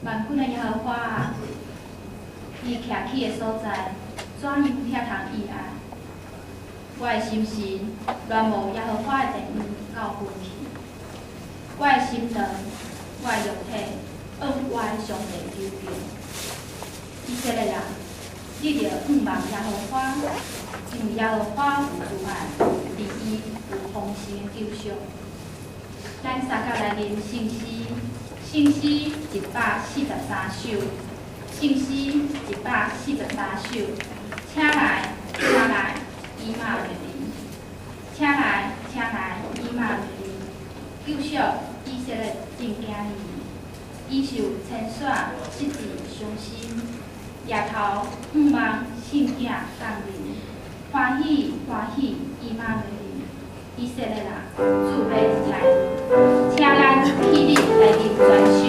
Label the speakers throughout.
Speaker 1: 万滚的耶和华啊，伊徛起的所在，怎样遐通意爱？我的心神乱无耶和华的殿宇到分去，我的心肠，我的肉体，向我的上帝求救。以色列人，你着仰望耶和华，因为耶和华有慈爱，伫伊有丰盛的救赎。咱三甲来念圣诗143首，圣诗143首，请来，以马内利，请来，以马内利，救赎以色列真囝儿，伊受千煞，失志伤心，夜头仰望圣囝降临，欢喜，以马内利，以色列人主要来，请咱起立来念全首。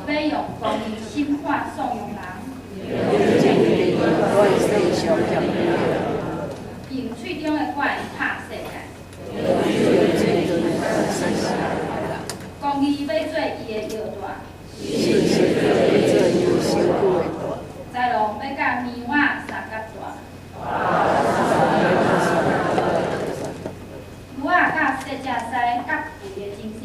Speaker 2: 非用
Speaker 1: 纵容人，用喙中的管拍世界，公义要做伊的摇带，在路要甲棉花三角大。牛仔甲细只狮甲肥的精丝，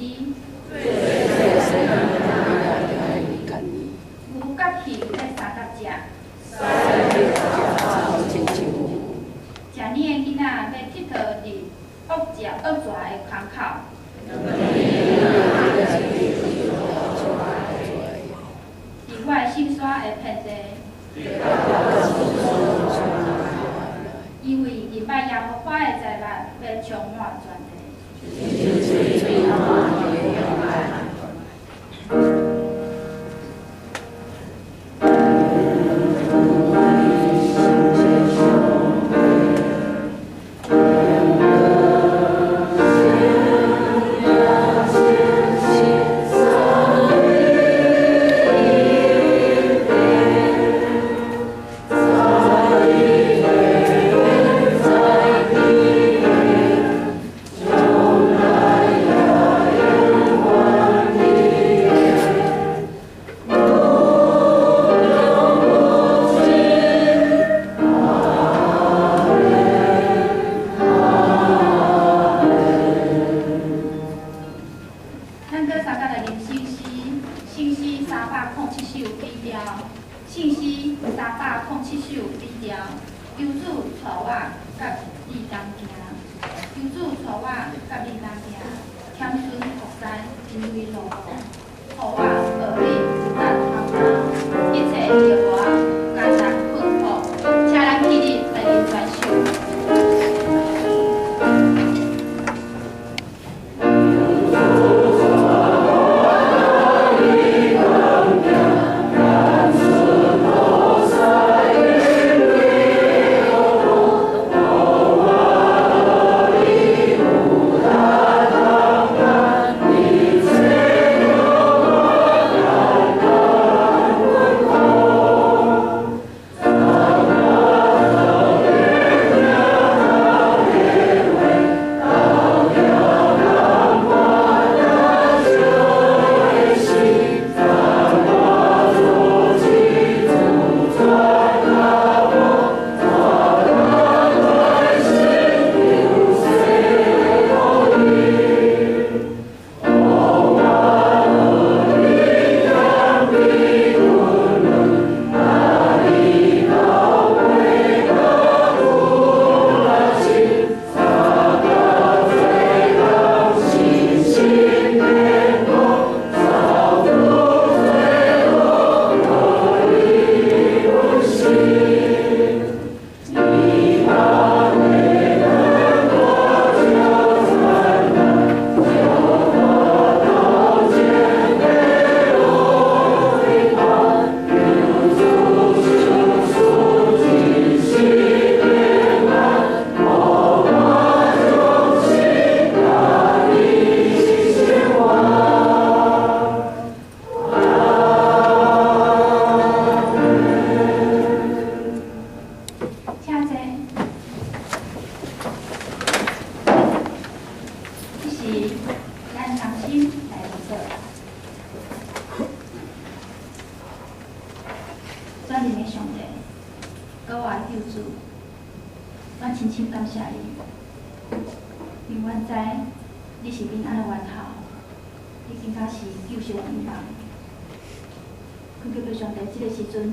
Speaker 1: 牛甲鱼要三角食，食年的囡仔要佚佗伫恶食恶拽的空口，伫我的心山的片地，因为礼拜耶和华的财物要充满全地。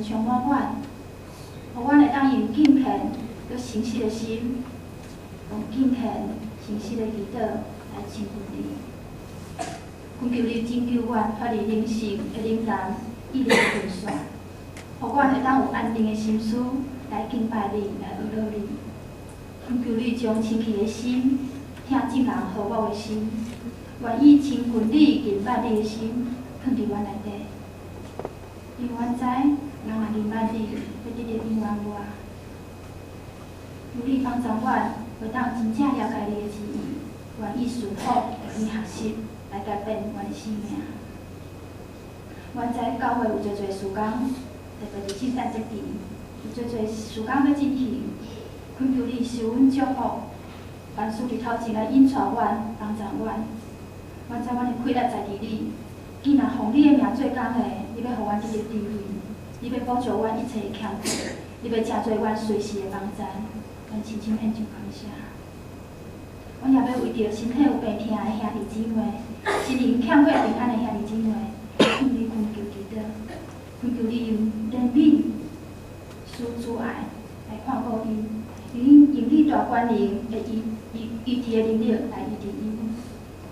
Speaker 1: 充满阮，互阮会当用敬虔、佮诚实的心，用敬虔、诚实的祈祷来亲近你。恳求你拯救阮脱离灵性的冷淡、意念的混乱，互阮会当有安定的心思来敬拜你、来学乐你。恳求你将清气的心、听正人和睦的心、愿意亲近你、敬拜你的心，放伫阮内底。因阮知。人若明白你，要直直应允我，有你帮助阮，会当真正了解你的旨意，愿意顺服，愿意学习，来改变阮的生命。阮知教会有侪事工，特别是圣诞节期，有做做事工要进行，恳求你受阮祝福，万事日头前来引带阮，帮助阮。阮知阮的快乐在伫你，既然奉你的名做工的，你要互阮这个智慧，你要补助阮一切的欠缺，你要真做阮随时的帮助，阮深深献上感谢。阮也要为着身体有病痛的兄弟姊妹，心灵欠缺平安的兄弟姊妹，向你恳求祈祷，恳求你用怜悯、施主爱来看顾因，用你大管理的医治的能力来医治因，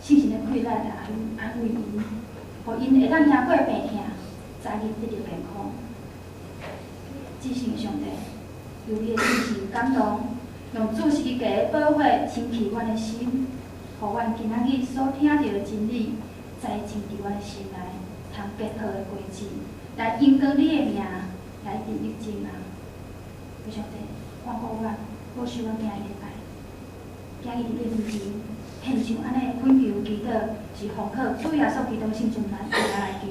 Speaker 1: 圣神的快乐来安慰因，互因会当赢过病痛，早日得到健康。至圣上帝，由你的真心感动。用主时家保护、清气阮的心，互阮今仔日所听到的真理，栽种伫阮的心内，通结好的果子，来荣光你的名，来得益众人。非常地看顾阮，保守阮今日礼拜，今日你的面前，献上安尼恳求祈祷，是奉靠主耶稣基督圣尊来来求。